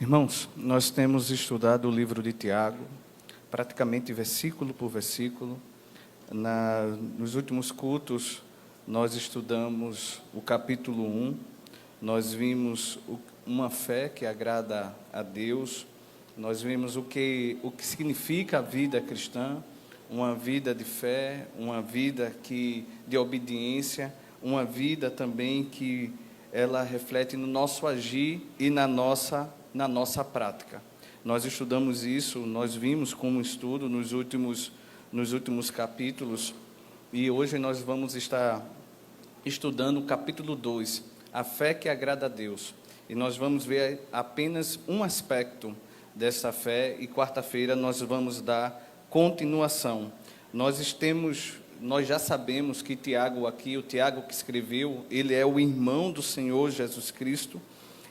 Irmãos, nós temos estudado o livro de Tiago, praticamente versículo por versículo. Nos últimos cultos, nós estudamos o capítulo 1, nós vimos uma fé que agrada a Deus, nós vimos o que significa a vida cristã, uma vida de fé, uma vida de obediência, uma vida também que ela reflete no nosso agir e na nossa prática. Nós estudamos isso, nós vimos como estudo nos últimos capítulos, e hoje nós vamos estar estudando o capítulo 2, a fé que agrada a Deus. E nós vamos ver apenas um aspecto dessa fé, e quarta-feira nós vamos dar continuação. Nós já sabemos que Tiago aqui, o Tiago que escreveu, ele é o irmão do Senhor Jesus Cristo,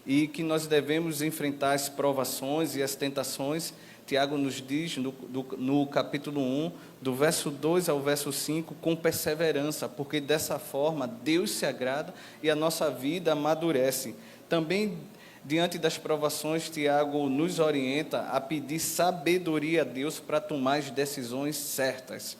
e que nós devemos enfrentar as provações e as tentações. Tiago nos diz no capítulo 1, do verso 2 ao verso 5, com perseverança, porque dessa forma Deus se agrada e a nossa vida amadurece. Também, diante das provações, Tiago nos orienta a pedir sabedoria a Deus para tomar as decisões certas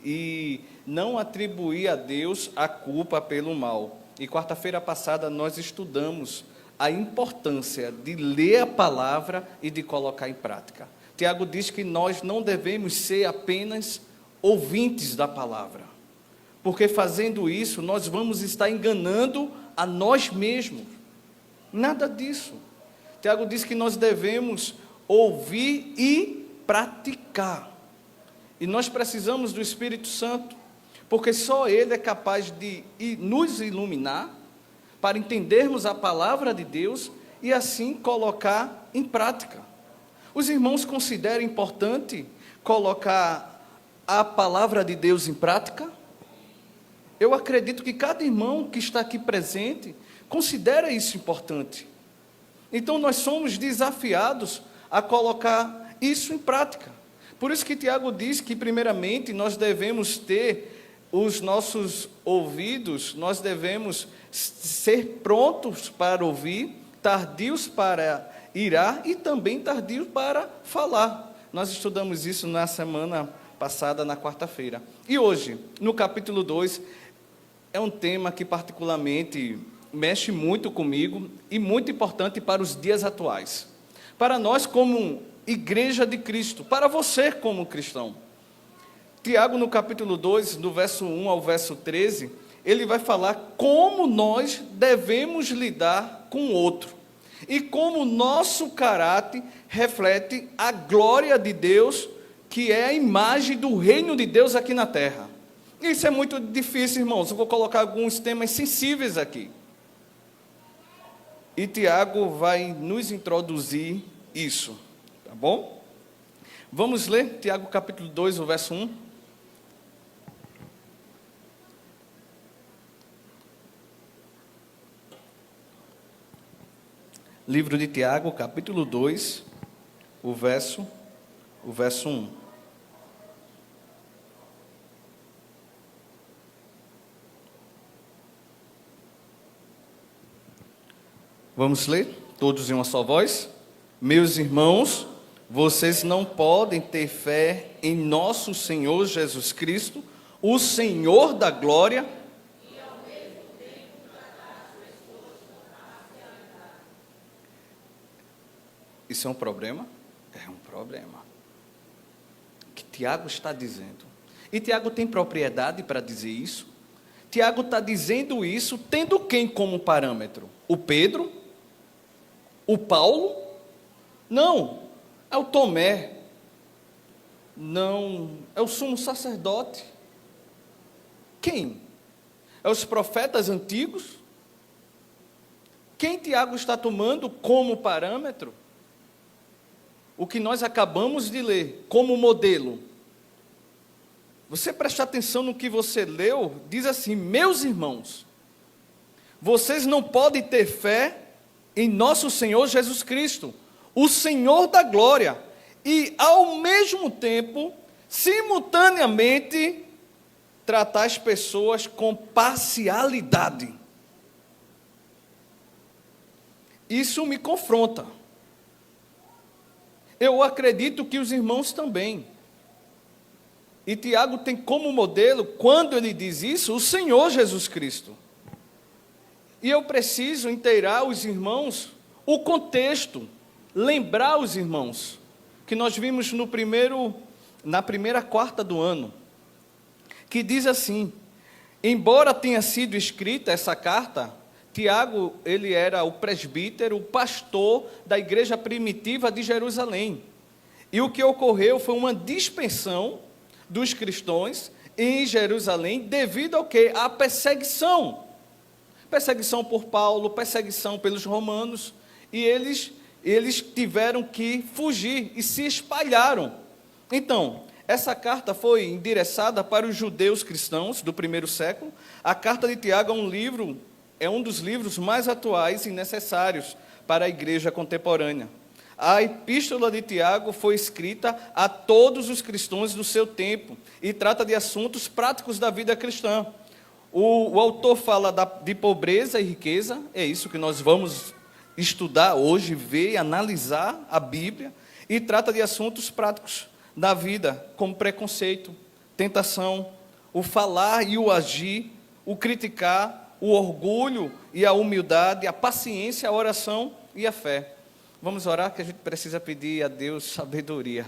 e não atribuir a Deus a culpa pelo mal. E quarta-feira passada nós estudamos a importância de ler a palavra e de colocar em prática. Tiago diz que nós não devemos ser apenas ouvintes da palavra, porque fazendo isso nós vamos estar enganando a nós mesmos. Nada disso. Tiago diz que nós devemos ouvir e praticar. E nós precisamos do Espírito Santo, porque só Ele é capaz de nos iluminar para entendermos a palavra de Deus e assim colocar em prática. Os irmãos consideram importante colocar a palavra de Deus em prática? Eu acredito que cada irmão que está aqui presente considera isso importante. Então nós somos desafiados a colocar isso em prática. Por isso que Tiago diz que primeiramente nós devemos ter os nossos ouvidos, nós devemos ser prontos para ouvir, tardios para irar e também tardios para falar. Nós estudamos isso na semana passada, na quarta-feira. E hoje, no capítulo 2, é um tema que particularmente mexe muito comigo e muito importante para os dias atuais. Para nós como Igreja de Cristo, para você como cristão. Tiago, no capítulo 2, do verso 1 ao verso 13, ele vai falar como nós devemos lidar com o outro e como o nosso caráter reflete a glória de Deus, que é a imagem do reino de Deus aqui na terra. Isso é muito difícil, irmãos. Eu vou colocar alguns temas sensíveis aqui. E Tiago vai nos introduzir isso, tá bom? Vamos ler Tiago capítulo 2, o verso 1. Livro de Tiago, capítulo 2, o verso 1. Vamos ler todos em uma só voz? Meus irmãos, vocês não podem ter fé em nosso Senhor Jesus Cristo, o Senhor da glória, e ao mesmo tempo tratar as pessoas com parcialidade. Isso é um problema? É um problema. O que Tiago está dizendo? E Tiago tem propriedade para dizer isso? Tiago está dizendo isso tendo quem como parâmetro? O Pedro? O Paulo? Não, é o Tomé. Não, é o sumo sacerdote. Quem? É os profetas antigos? Quem Tiago está tomando como parâmetro? O que nós acabamos de ler, como modelo. Você presta atenção no que você leu, diz assim: meus irmãos, vocês não podem ter fé em nosso Senhor Jesus Cristo, o Senhor da glória, e ao mesmo tempo, simultaneamente, tratar as pessoas com parcialidade. Isso me confronta. Eu acredito que os irmãos também. E Tiago tem como modelo, quando ele diz isso, o Senhor Jesus Cristo. E eu preciso inteirar os irmãos o contexto, lembrar os irmãos, que nós vimos na primeira quarta do ano, que diz assim: embora tenha sido escrita essa carta, Tiago, ele era o presbítero, o pastor da igreja primitiva de Jerusalém. E o que ocorreu foi uma dispersão dos cristãos em Jerusalém, devido ao quê? À perseguição. Perseguição por Paulo, perseguição pelos romanos, e eles tiveram que fugir e se espalharam. Então, essa carta foi endereçada para os judeus cristãos do primeiro século. A carta de Tiago é um dos livros mais atuais e necessários para a igreja contemporânea. A epístola de Tiago foi escrita a todos os cristãos do seu tempo e trata de assuntos práticos da vida cristã. O autor fala de pobreza e riqueza, é isso que nós vamos estudar hoje, ver, analisar a Bíblia, e trata de assuntos práticos da vida, como preconceito, tentação, o falar e o agir, o criticar, o orgulho e a humildade, a paciência, a oração e a fé. Vamos orar, que a gente precisa pedir a Deus sabedoria.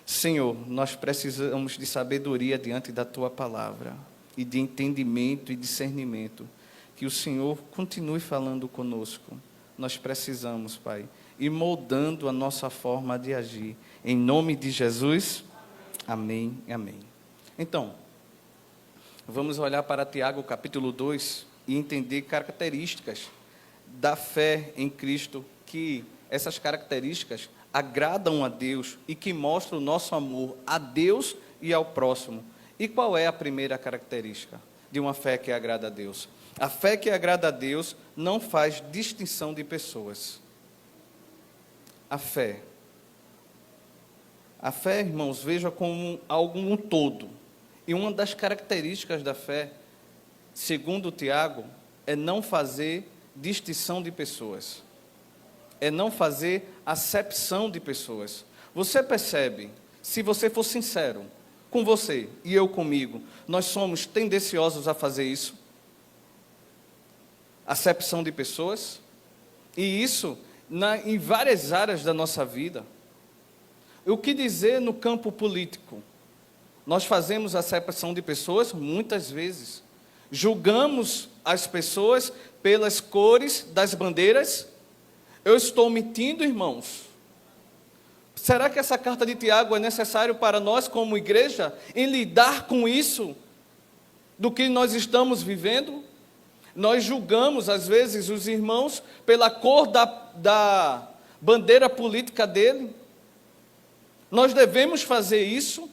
Senhor, nós precisamos de sabedoria diante da Tua palavra, e de entendimento e discernimento. Que o Senhor continue falando conosco. Nós precisamos, Pai, ir moldando a nossa forma de agir. Em nome de Jesus, amém e amém. Então, vamos olhar para Tiago, capítulo 2, e entender características da fé em Cristo, que essas características agradam a Deus e que mostram o nosso amor a Deus e ao próximo. E qual é a primeira característica de uma fé que agrada a Deus? A fé que agrada a Deus não faz distinção de pessoas. A fé, irmãos, veja como algo um todo. E uma das características da fé, segundo Tiago, é não fazer distinção de pessoas. É não fazer acepção de pessoas. Você percebe, se você for sincero com você e eu comigo, nós somos tendenciosos a fazer isso? Acepção de pessoas? E isso em várias áreas da nossa vida. O que dizer no campo político? Nós fazemos acepção de pessoas muitas vezes. Julgamos as pessoas pelas cores das bandeiras. Eu estou mentindo, irmãos? Será que essa carta de Tiago é necessário para nós, como igreja, em lidar com isso, do que nós estamos vivendo? Nós julgamos, às vezes, os irmãos pela cor da bandeira política dele. Nós devemos fazer isso?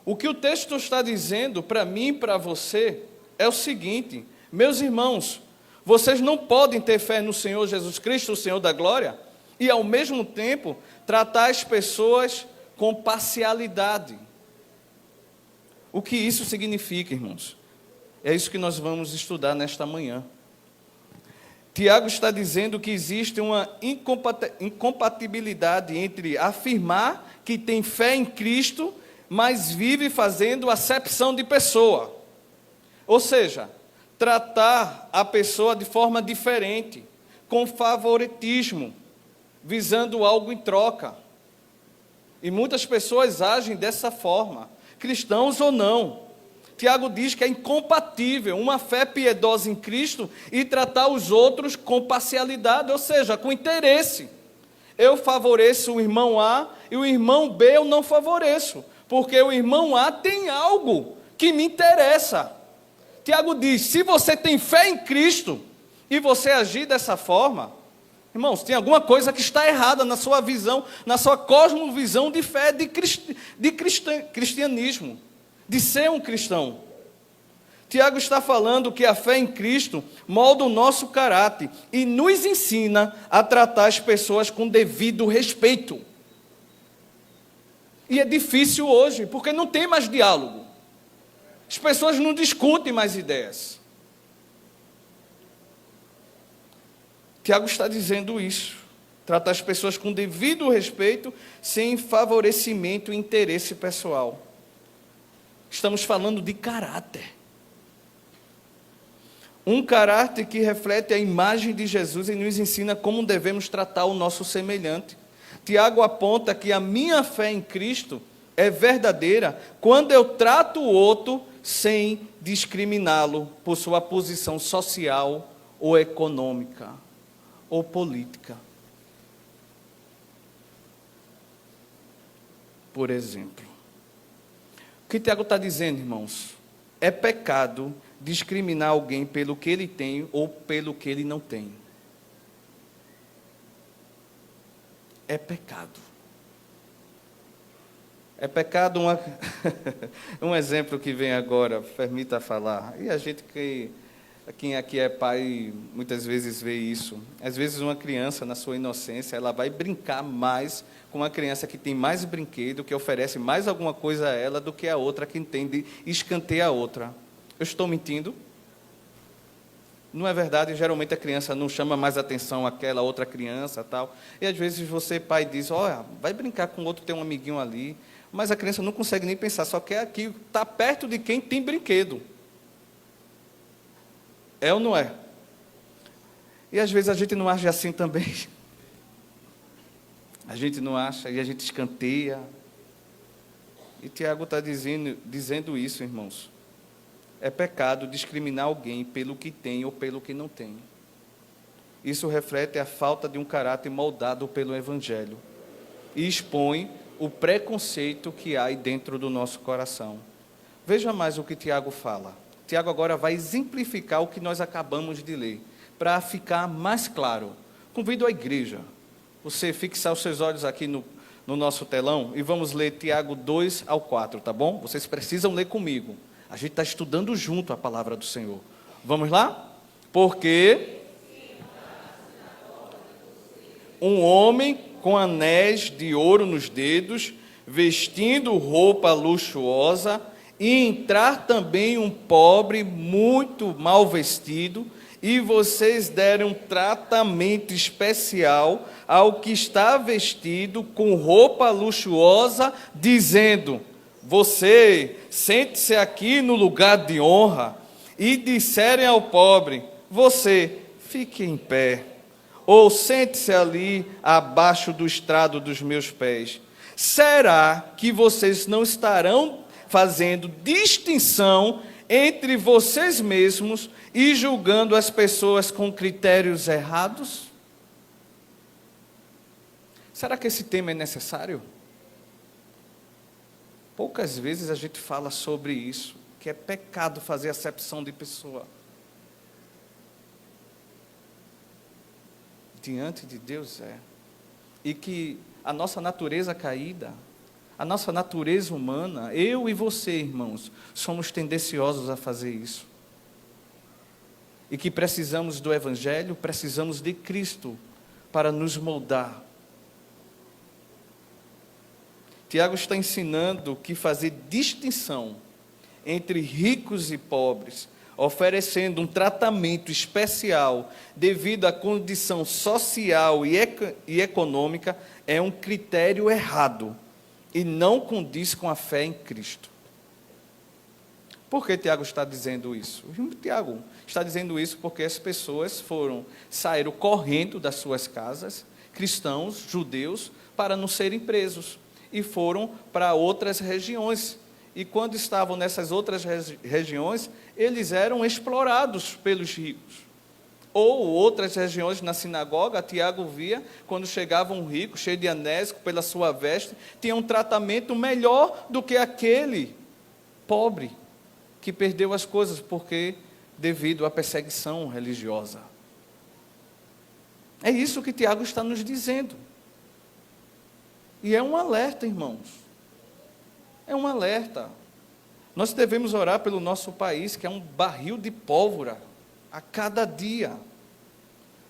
O que o texto está dizendo para mim e para você é o seguinte: meus irmãos, vocês não podem ter fé no Senhor Jesus Cristo, o Senhor da glória, e ao mesmo tempo tratar as pessoas com parcialidade. O que isso significa, irmãos? É isso que nós vamos estudar nesta manhã. Tiago está dizendo que existe uma incompatibilidade entre afirmar que tem fé em Cristo, mas vive fazendo acepção de pessoa. Ou seja, tratar a pessoa de forma diferente, com favoritismo, visando algo em troca. E muitas pessoas agem dessa forma, cristãos ou não. Tiago diz que é incompatível uma fé piedosa em Cristo e tratar os outros com parcialidade, ou seja, com interesse. Eu favoreço o irmão A e o irmão B eu não favoreço, porque o irmão A tem algo que me interessa. Tiago diz: se você tem fé em Cristo e você agir dessa forma, irmãos, tem alguma coisa que está errada na sua visão, na sua cosmovisão de fé, de cristianismo, de ser um cristão. Tiago está falando que a fé em Cristo molda o nosso caráter e nos ensina a tratar as pessoas com devido respeito. E é difícil hoje, porque não tem mais diálogo. As pessoas não discutem mais ideias. Tiago está dizendo isso. Tratar as pessoas com devido respeito, sem favorecimento e interesse pessoal. Estamos falando de caráter. Um caráter que reflete a imagem de Jesus e nos ensina como devemos tratar o nosso semelhante. Tiago aponta que a minha fé em Cristo é verdadeira quando eu trato o outro sem discriminá-lo por sua posição social ou econômica ou política. Por exemplo, o que Tiago está dizendo, irmãos? É pecado discriminar alguém pelo que ele tem ou pelo que ele não tem. É pecado. É pecado um exemplo que vem agora, permita falar. E a gente quem aqui é pai, muitas vezes vê isso. Às vezes uma criança, na sua inocência, ela vai brincar mais com uma criança que tem mais brinquedo, que oferece mais alguma coisa a ela do que a outra que entende escanteia a outra. Eu estou mentindo? Não é verdade? Geralmente a criança não chama mais atenção àquela outra criança, tal. E às vezes você, pai, diz, olha, vai brincar com o outro, tem um amiguinho ali. Mas a criança não consegue nem pensar, só quer aqui estar perto de quem tem brinquedo. É ou não é? E às vezes a gente não age assim também. A gente não acha e a gente escanteia. E Tiago está dizendo isso, irmãos. É pecado discriminar alguém pelo que tem ou pelo que não tem. Isso reflete a falta de um caráter moldado pelo Evangelho e expõe o preconceito que há aí dentro do nosso coração. Veja mais o que Tiago fala. Tiago agora vai exemplificar o que nós acabamos de ler, para ficar mais claro. Convido a igreja, você fixar os seus olhos aqui no nosso telão e vamos ler Tiago 2 ao 4, tá bom? Vocês precisam ler comigo. A gente está estudando junto a palavra do Senhor. Vamos lá? Porque um homem com anéis de ouro nos dedos, vestindo roupa luxuosa, e entrar também um pobre muito mal vestido, e vocês deram um tratamento especial ao que está vestido com roupa luxuosa, dizendo, você, sente-se aqui no lugar de honra, e disserem ao pobre, você, fique em pé, ou sente-se ali abaixo do estrado dos meus pés. Será que vocês não estarão fazendo distinção entre vocês mesmos e julgando as pessoas com critérios errados? Será que esse tema é necessário? Poucas vezes a gente fala sobre isso, que é pecado fazer acepção de pessoa. Diante de Deus é. E que a nossa natureza caída, a nossa natureza humana, eu e você, irmãos, somos tendenciosos a fazer isso. E que precisamos do Evangelho, precisamos de Cristo para nos moldar. Tiago está ensinando que fazer distinção entre ricos e pobres, oferecendo um tratamento especial devido à condição social e econômica, é um critério errado e não condiz com a fé em Cristo. Por que Tiago está dizendo isso? Tiago está dizendo isso porque as pessoas saíram correndo das suas casas, cristãos, judeus, para não serem presos, e foram para outras regiões. E quando estavam nessas outras regiões, eles eram explorados pelos ricos. Ou outras regiões na sinagoga, Tiago via, quando chegava um rico, cheio de anéis, pela sua veste, tinha um tratamento melhor do que aquele pobre, que perdeu as coisas, devido à perseguição religiosa. É isso que Tiago está nos dizendo. E é um alerta, irmãos. É um alerta. Nós devemos orar pelo nosso país, que é um barril de pólvora a cada dia.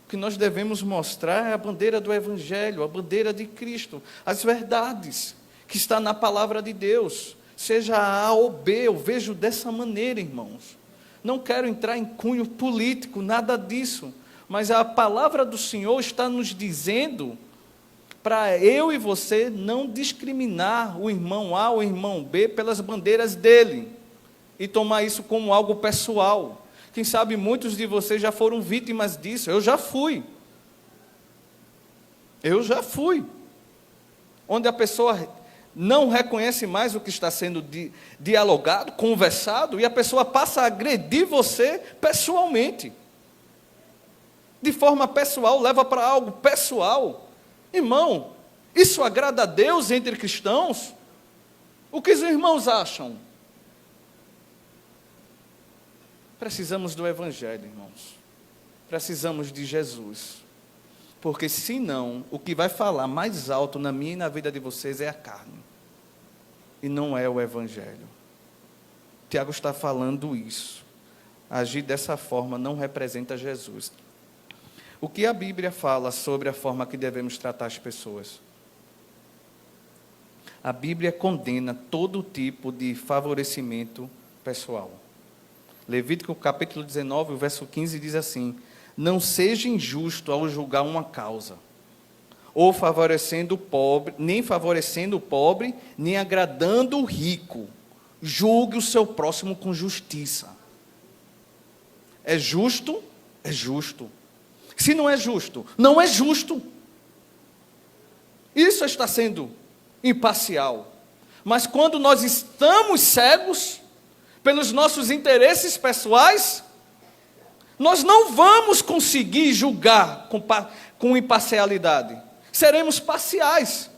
O que nós devemos mostrar é a bandeira do Evangelho, a bandeira de Cristo, as verdades que está na palavra de Deus, seja A ou B, eu vejo dessa maneira, irmãos. Não quero entrar em cunho político, nada disso, mas a palavra do Senhor está nos dizendo para eu e você não discriminar o irmão A ou o irmão B pelas bandeiras dele e tomar isso como algo pessoal. Quem sabe muitos de vocês já foram vítimas disso. Eu já fui. Onde a pessoa não reconhece mais o que está sendo dialogado, conversado, e a pessoa passa a agredir você pessoalmente. De forma pessoal, leva para algo pessoal. Irmão, isso agrada a Deus entre cristãos? O que os irmãos acham? Precisamos do Evangelho, irmãos. Precisamos de Jesus. Porque senão, o que vai falar mais alto na minha e na vida de vocês é a carne. E não é o Evangelho. Tiago está falando isso. Agir dessa forma não representa Jesus. O que a Bíblia fala sobre a forma que devemos tratar as pessoas? A Bíblia condena todo tipo de favorecimento pessoal. Levítico capítulo 19, o verso 15 diz assim: não seja injusto ao julgar uma causa, ou favorecendo o pobre, nem agradando o rico. Julgue o seu próximo com justiça. É justo? É justo. Se não é justo, não é justo. Isso está sendo imparcial. Mas quando nós estamos cegos pelos nossos interesses pessoais, nós não vamos conseguir julgar com imparcialidade. Seremos parciais.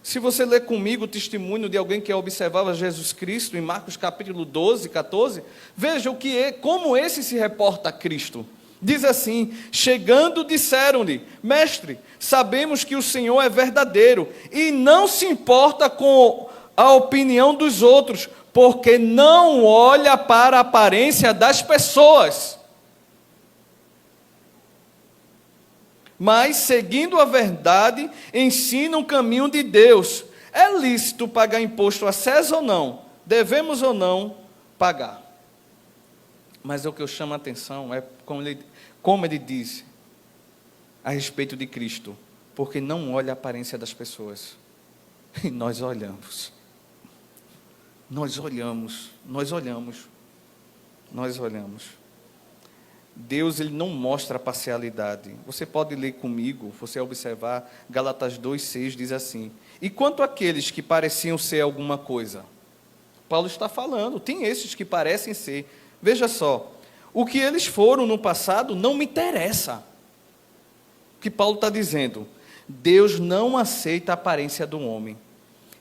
Se você ler comigo o testemunho de alguém que observava Jesus Cristo, em Marcos capítulo 12, 14, veja como esse se reporta a Cristo. Diz assim: chegando disseram-lhe: mestre, sabemos que o Senhor é verdadeiro e não se importa com a opinião dos outros, porque não olha para a aparência das pessoas, mas, seguindo a verdade, ensina o caminho de Deus. É lícito pagar imposto a César ou não? Devemos ou não pagar? Mas o que eu chamo a atenção é como ele diz a respeito de Cristo, porque não olha a aparência das pessoas. E nós olhamos. Nós olhamos. Deus, ele não mostra parcialidade. Você pode ler comigo, você observar, Gálatas 2,6 diz assim: e quanto àqueles que pareciam ser alguma coisa? Paulo está falando, tem esses que parecem ser. Veja só, o que eles foram no passado não me interessa. O que Paulo está dizendo? Deus não aceita a aparência do homem.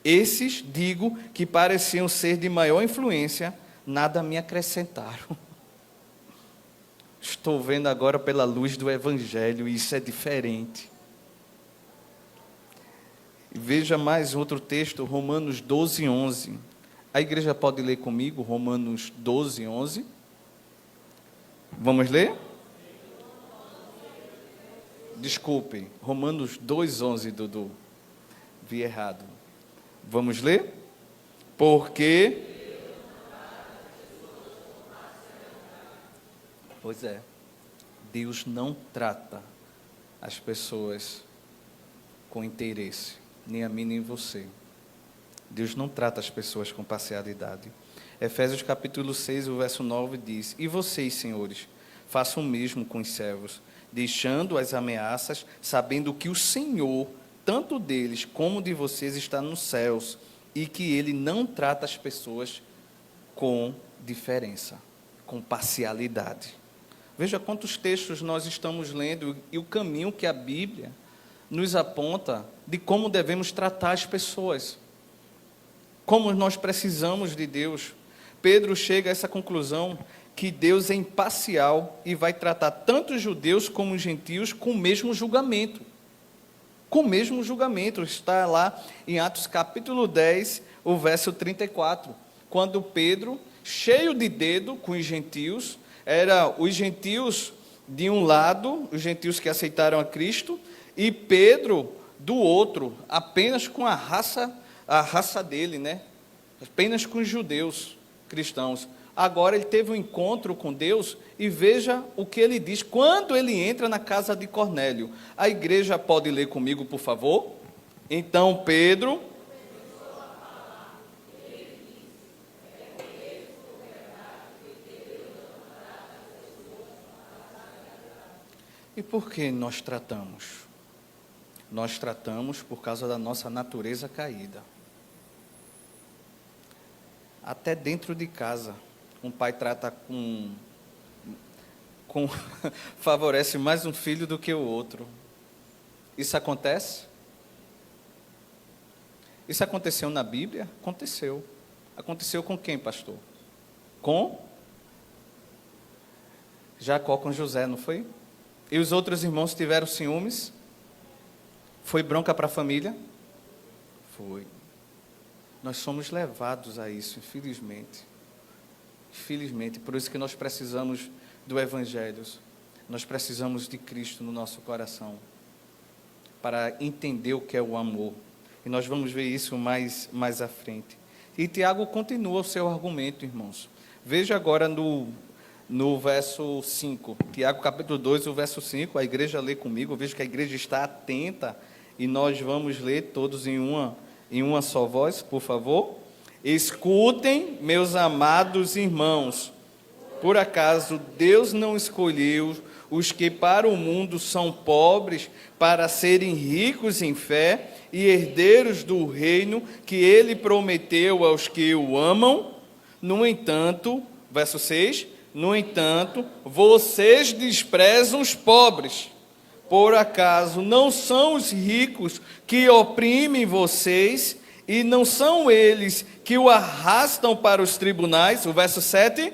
Esses, digo, que pareciam ser de maior influência, nada me acrescentaram. Estou vendo agora pela luz do Evangelho, e isso é diferente. Veja mais outro texto, Romanos 12, 11. A igreja pode ler comigo, Romanos 12, 11. Vamos ler? Desculpe, Romanos 2, 11, Dudu. Vi errado. Vamos ler? Porque... Pois é, Deus não trata as pessoas com interesse, nem a mim nem você. Deus não trata as pessoas com parcialidade. Efésios capítulo 6, o verso 9 diz: e vocês, senhores, façam o mesmo com os servos, deixando as ameaças, sabendo que o Senhor, tanto deles como de vocês, está nos céus, e que Ele não trata as pessoas com diferença, com parcialidade. Veja quantos textos nós estamos lendo e o caminho que a Bíblia nos aponta de como devemos tratar as pessoas, como nós precisamos de Deus. Pedro chega a essa conclusão que Deus é imparcial e vai tratar tanto os judeus como os gentios com o mesmo julgamento. Com o mesmo julgamento. Está lá em Atos capítulo 10, o verso 34, quando Pedro, cheio de dedo com os gentios, era os gentios de um lado, os gentios que aceitaram a Cristo, e Pedro do outro, apenas com a raça dele, né? Apenas com os judeus cristãos. Agora ele teve um encontro com Deus e veja o que ele diz quando ele entra na casa de Cornélio. A igreja pode ler comigo, por favor? Então Pedro... E por que nós tratamos? Nós tratamos por causa da nossa natureza caída. Até dentro de casa, um pai trata favorece mais um filho do que o outro. Isso acontece? Isso aconteceu na Bíblia? Aconteceu. Aconteceu com quem, pastor? Com Jacó com José, não foi? E os outros irmãos tiveram ciúmes? Foi bronca para a família? Foi. Nós somos levados a isso, infelizmente. Infelizmente, por isso que nós precisamos do Evangelho. Nós precisamos de Cristo no nosso coração, para entender o que é o amor. E nós vamos ver isso mais à frente. E Tiago continua o seu argumento, irmãos. Veja agora no verso 5, Tiago capítulo 2, o verso 5, a igreja lê comigo, eu vejo que a igreja está atenta, e nós vamos ler todos em uma só voz, por favor. Escutem, meus amados irmãos, por acaso Deus não escolheu os que para o mundo são pobres, para serem ricos em fé e herdeiros do reino que ele prometeu aos que o amam? No entanto, verso 6, no entanto, vocês desprezam os pobres. Por acaso não são os ricos que oprimem vocês, e não são eles que o arrastam para os tribunais? O verso 7,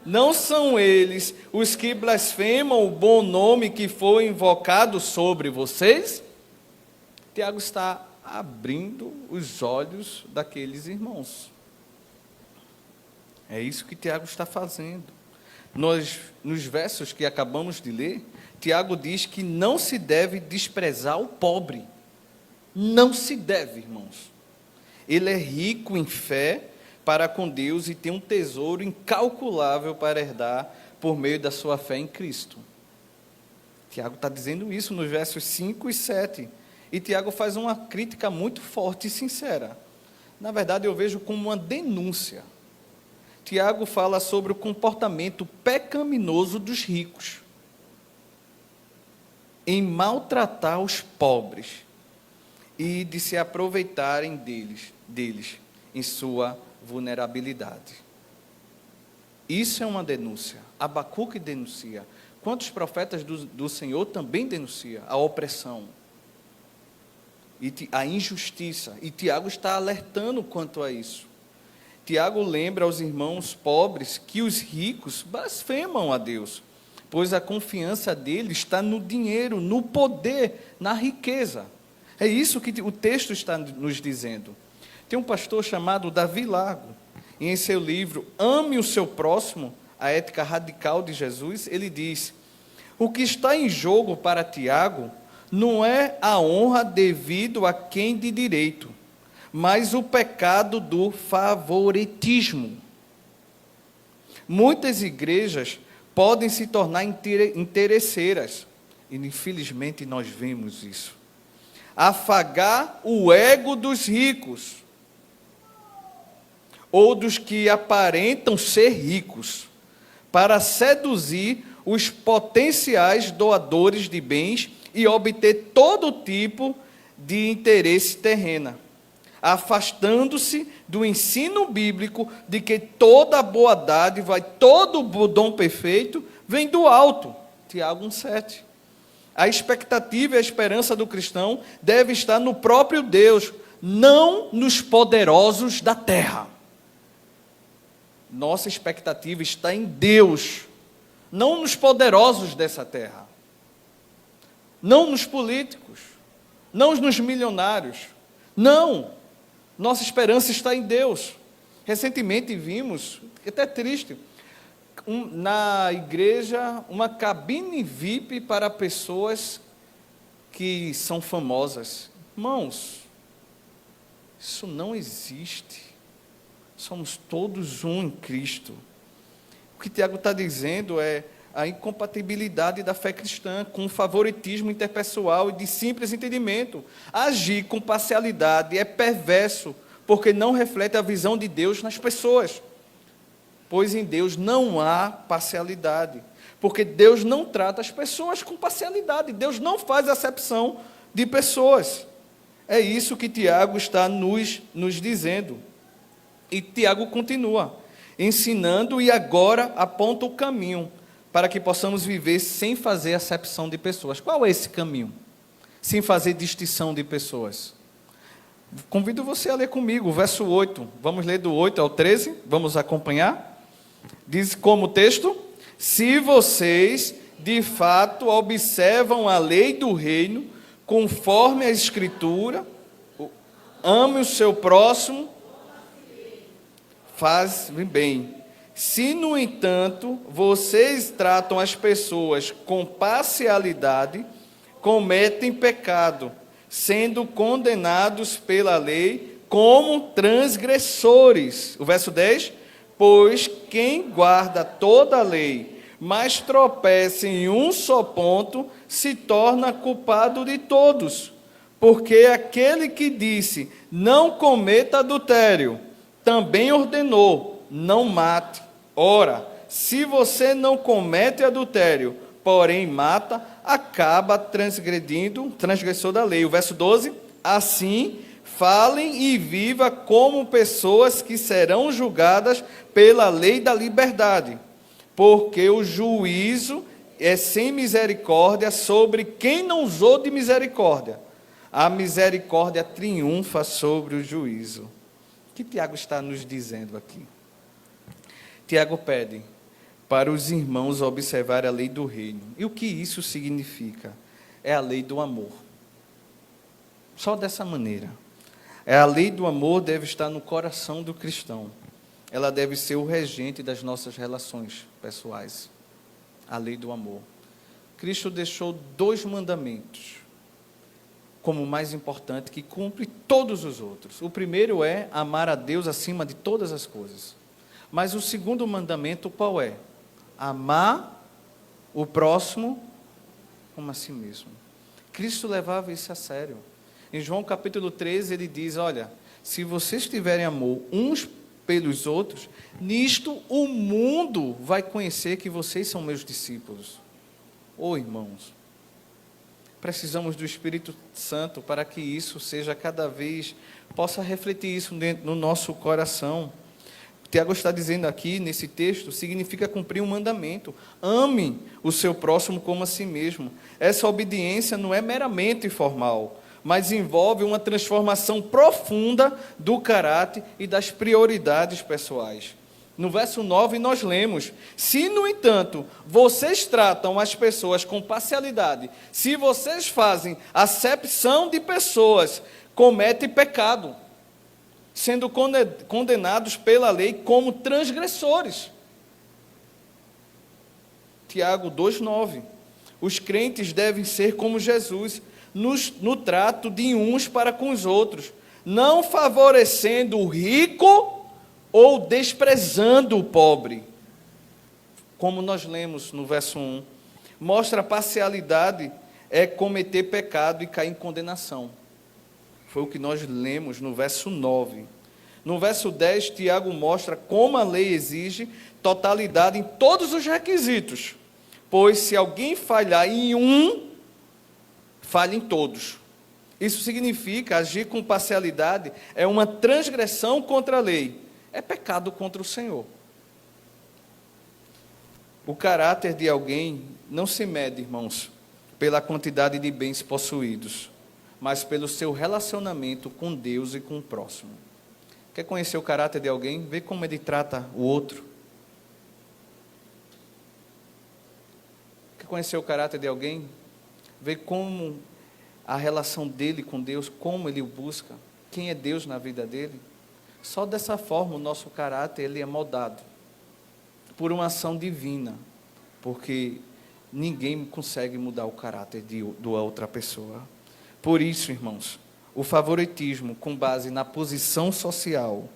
não são eles os que blasfemam o bom nome que foi invocado sobre vocês? Tiago está abrindo os olhos daqueles irmãos. É isso que Tiago está fazendo. Nos versos que acabamos de ler, Tiago diz que não se deve desprezar o pobre. Não se deve, irmãos. Ele é rico em fé para com Deus e tem um tesouro incalculável para herdar por meio da sua fé em Cristo. Tiago está dizendo isso nos versos 5 e 7. E Tiago faz uma crítica muito forte e sincera. Na verdade, eu vejo como uma denúncia. Tiago fala sobre o comportamento pecaminoso dos ricos em maltratar os pobres e de se aproveitarem deles em sua vulnerabilidade. Isso é uma denúncia. Abacuque denuncia. Quantos profetas do Senhor também denunciam a opressão e a injustiça. E Tiago está alertando quanto a isso. Tiago lembra aos irmãos pobres que os ricos blasfemam a Deus, pois a confiança deles está no dinheiro, no poder, na riqueza. É isso que o texto está nos dizendo. Tem um pastor chamado Davi Lago, e em seu livro Ame o Seu Próximo, a ética radical de Jesus, ele diz: o que está em jogo para Tiago não é a honra devido a quem de direito, mas o pecado do favoritismo. Muitas igrejas podem se tornar interesseiras, e infelizmente nós vemos isso. Afagar o ego dos ricos, ou dos que aparentam ser ricos, para seduzir os potenciais doadores de bens e obter todo tipo de interesse terreno, afastando-se do ensino bíblico de que toda boa dádiva e todo dom perfeito vem do alto. Tiago 1,7. A expectativa e a esperança do cristão deve estar no próprio Deus, não nos poderosos da terra. Nossa expectativa está em Deus, não nos poderosos dessa terra, não nos políticos, não nos milionários, não. Nossa esperança está em Deus. Recentemente vimos, até triste, na igreja, uma cabine VIP para pessoas que são famosas. Irmãos, isso não existe. Somos todos um em Cristo. que Tiago está dizendo é a incompatibilidade da fé cristã com o favoritismo interpessoal e de simples entendimento. Agir com parcialidade é perverso, porque não reflete a visão de Deus nas pessoas. Pois em Deus não há parcialidade, porque Deus não trata as pessoas com parcialidade, Deus não faz acepção de pessoas. É isso que Tiago está nos dizendo. E Tiago continua, ensinando e agora aponta o caminho para que possamos viver sem fazer acepção de pessoas. Qual é esse caminho? Sem fazer distinção de pessoas. Convido você a ler comigo o verso 8. Vamos ler do 8 ao 13, vamos acompanhar? Diz como texto: se vocês de fato observam a lei do reino, conforme a Escritura, ame o seu próximo, faz bem. Se, no entanto, vocês tratam as pessoas com parcialidade, cometem pecado, sendo condenados pela lei como transgressores. O verso 10: pois quem guarda toda a lei, mas tropeça em um só ponto, se torna culpado de todos. Porque aquele que disse, não cometa adultério, também ordenou, não mate. Ora, se você não comete adultério, porém mata, acaba transgressor da lei. O verso 12: assim, falem e vivam como pessoas que serão julgadas pela lei da liberdade, porque o juízo é sem misericórdia sobre quem não usou de misericórdia. A misericórdia triunfa sobre o juízo. O que Tiago está nos dizendo aqui? Tiago pede para os irmãos observar a lei do reino. E o que isso significa? É a lei do amor. Só dessa maneira. A lei do amor deve estar no coração do cristão. Ela deve ser o regente das nossas relações pessoais. A lei do amor. Cristo deixou 2 mandamentos como mais importante, que cumpre todos os outros. O primeiro é amar a Deus acima de todas as coisas. Mas o segundo mandamento qual é? Amar o próximo como a si mesmo. Cristo levava isso a sério. Em João capítulo 13 ele diz, olha, se vocês tiverem amor uns pelos outros, nisto o mundo vai conhecer que vocês são meus discípulos. Irmãos, precisamos do Espírito Santo para que isso seja cada vez, possa refletir isso dentro no nosso coração. Tiago está dizendo aqui, nesse texto, significa cumprir um mandamento. Ame o seu próximo como a si mesmo. Essa obediência não é meramente formal, mas envolve uma transformação profunda do caráter e das prioridades pessoais. No verso 9 nós lemos, se no entanto vocês tratam as pessoas com parcialidade, se vocês fazem acepção de pessoas, cometem pecado, sendo condenados pela lei como transgressores. Tiago 2,9. Os crentes devem ser como Jesus, no trato de uns para com os outros, não favorecendo o rico ou desprezando o pobre. Como nós lemos no verso 1, mostra a parcialidade é cometer pecado e cair em condenação. Foi o que nós lemos no verso 9. No verso 10, Tiago mostra como a lei exige totalidade em todos os requisitos. Pois se alguém falhar em um, falha em todos. Isso significa agir com parcialidade, é uma transgressão contra a lei. É pecado contra o Senhor. O caráter de alguém não se mede, irmãos, pela quantidade de bens possuídos, mas pelo seu relacionamento com Deus e com o próximo. Quer conhecer o caráter de alguém? Vê como ele trata o outro. Quer conhecer o caráter de alguém? Vê como a relação dele com Deus, como ele o busca, quem é Deus na vida dele. Só dessa forma o nosso caráter ele é moldado por uma ação divina, porque ninguém consegue mudar o caráter de outra pessoa. Por isso, irmãos, o favoritismo com base na posição social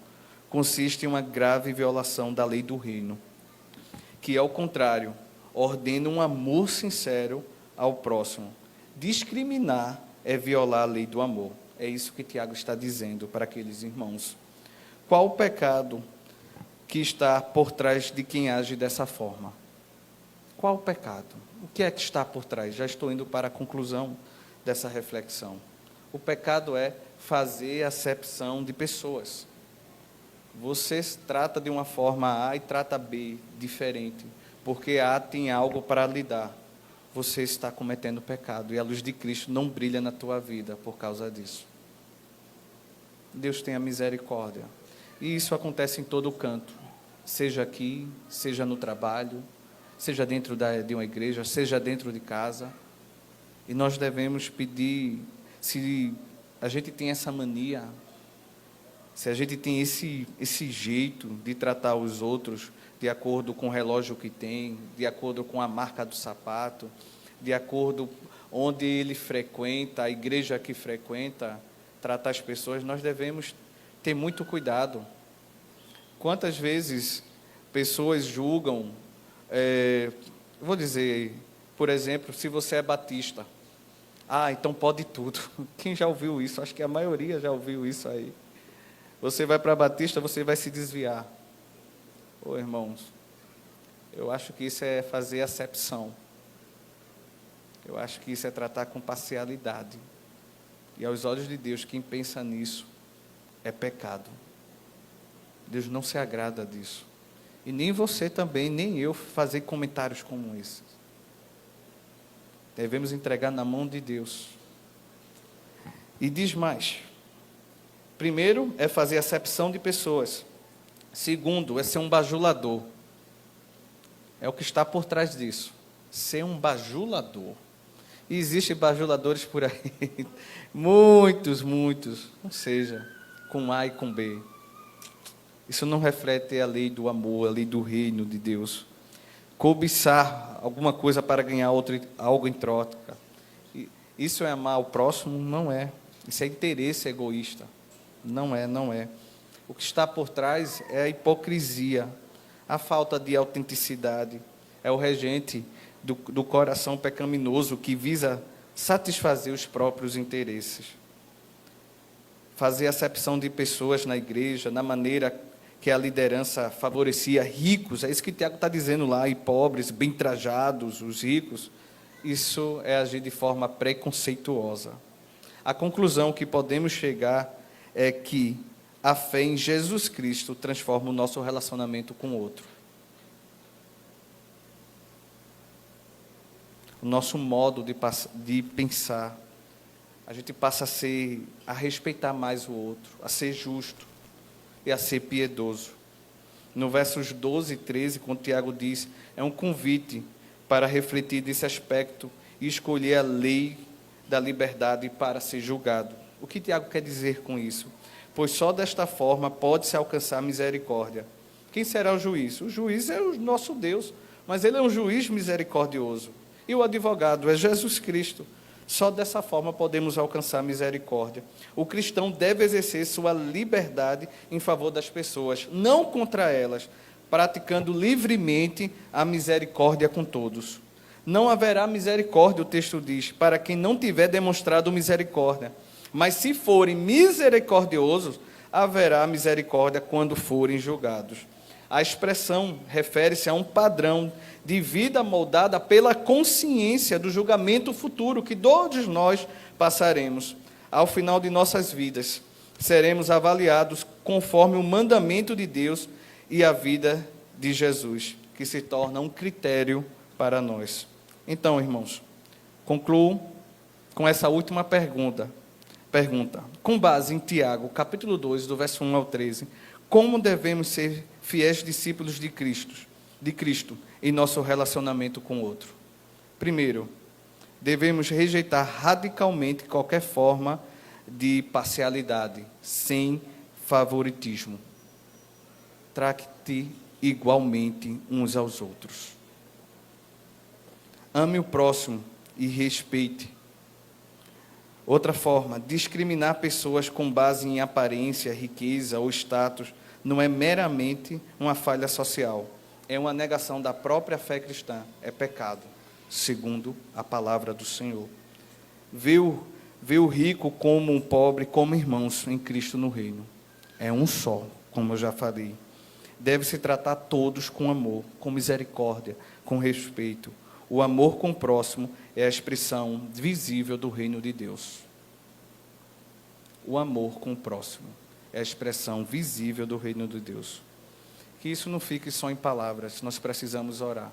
consiste em uma grave violação da lei do reino. que, ao contrário, ordena um amor sincero ao próximo. Discriminar é violar a lei do amor. É isso que Tiago está dizendo para aqueles irmãos. Qual o pecado que está por trás de quem age dessa forma? Qual o pecado? O que é que está por trás? Já estou indo para a conclusão dessa reflexão. O pecado é fazer acepção de pessoas. Você trata de uma forma A e trata B diferente, porque A tem algo para lhe dar. Você está cometendo pecado e a luz de Cristo não brilha na tua vida por causa disso. Deus tenha misericórdia. E isso acontece em todo canto, seja aqui, seja no trabalho, seja dentro de uma igreja, seja dentro de casa. E nós devemos pedir, se a gente tem essa mania, se a gente tem esse jeito de tratar os outros de acordo com o relógio que tem, de acordo com a marca do sapato, de acordo onde ele frequenta, a igreja que frequenta, tratar as pessoas, nós devemos ter muito cuidado. Quantas vezes pessoas julgam, vou dizer, por exemplo, se você é batista, então pode tudo. Quem já ouviu isso? Acho que a maioria já ouviu isso aí. Você vai para a batista, você vai se desviar. Irmãos, eu acho que isso é fazer acepção. Eu acho que isso é tratar com parcialidade. E aos olhos de Deus, quem pensa nisso é pecado. Deus não se agrada disso. E nem você também, nem eu, fazer comentários como esses. Devemos entregar na mão de Deus. E diz mais. Primeiro, é fazer acepção de pessoas. Segundo, é ser um bajulador. É o que está por trás disso. Ser um bajulador. E existem bajuladores por aí. Muitos. Ou seja, com A e com B. Isso não reflete a lei do amor, a lei do reino de Deus. Cobiçar alguma coisa para ganhar algo em troca. Isso é amar o próximo? Não é. Isso é interesse egoísta. Não é. O que está por trás é a hipocrisia, a falta de autenticidade. É o regente do coração pecaminoso que visa satisfazer os próprios interesses. Fazer acepção de pessoas na igreja, na maneira que a liderança favorecia ricos, é isso que Tiago está dizendo lá, e pobres, bem trajados, os ricos. Isso é agir de forma preconceituosa. A conclusão que podemos chegar é que a fé em Jesus Cristo transforma o nosso relacionamento com o outro. O nosso modo de pensar. A gente passa a respeitar mais o outro, a ser justo e a ser piedoso. No versos 12 e 13, quando Tiago diz, é um convite para refletir desse aspecto e escolher a lei da liberdade para ser julgado. O que Tiago quer dizer com isso? Pois só desta forma pode-se alcançar misericórdia. Quem será o juiz? O juiz é o nosso Deus, mas ele é um juiz misericordioso. E o advogado é Jesus Cristo. Só dessa forma podemos alcançar misericórdia. O cristão deve exercer sua liberdade em favor das pessoas, não contra elas, praticando livremente a misericórdia com todos. Não haverá misericórdia, o texto diz, para quem não tiver demonstrado misericórdia. Mas se forem misericordiosos, haverá misericórdia quando forem julgados. A expressão refere-se a um padrão de vida moldada pela consciência do julgamento futuro que todos nós passaremos. Ao final de nossas vidas, seremos avaliados conforme o mandamento de Deus e a vida de Jesus, que se torna um critério para nós. Então, irmãos, concluo com essa última pergunta. Com base em Tiago, capítulo 2, do verso 1 ao 13, como devemos ser fiéis discípulos de Cristo em nosso relacionamento com o outro? Primeiro, devemos rejeitar radicalmente qualquer forma de parcialidade, sem favoritismo. Trate igualmente uns aos outros. Ame o próximo e respeite. Outra forma, discriminar pessoas com base em aparência, riqueza ou status não é meramente uma falha social. é uma negação da própria fé cristã, é pecado, segundo a palavra do Senhor. Ver o rico como um pobre, como irmãos em Cristo no reino. É um só, como eu já falei. Deve-se tratar todos com amor, com misericórdia, com respeito. O amor com o próximo é a expressão visível do reino de Deus. O amor com o próximo é a expressão visível do reino de Deus. Que isso não fique só em palavras, nós precisamos orar,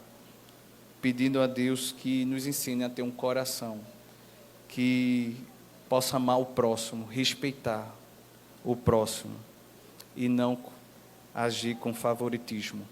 pedindo a Deus que nos ensine a ter um coração que possa amar o próximo, respeitar o próximo e não agir com favoritismo.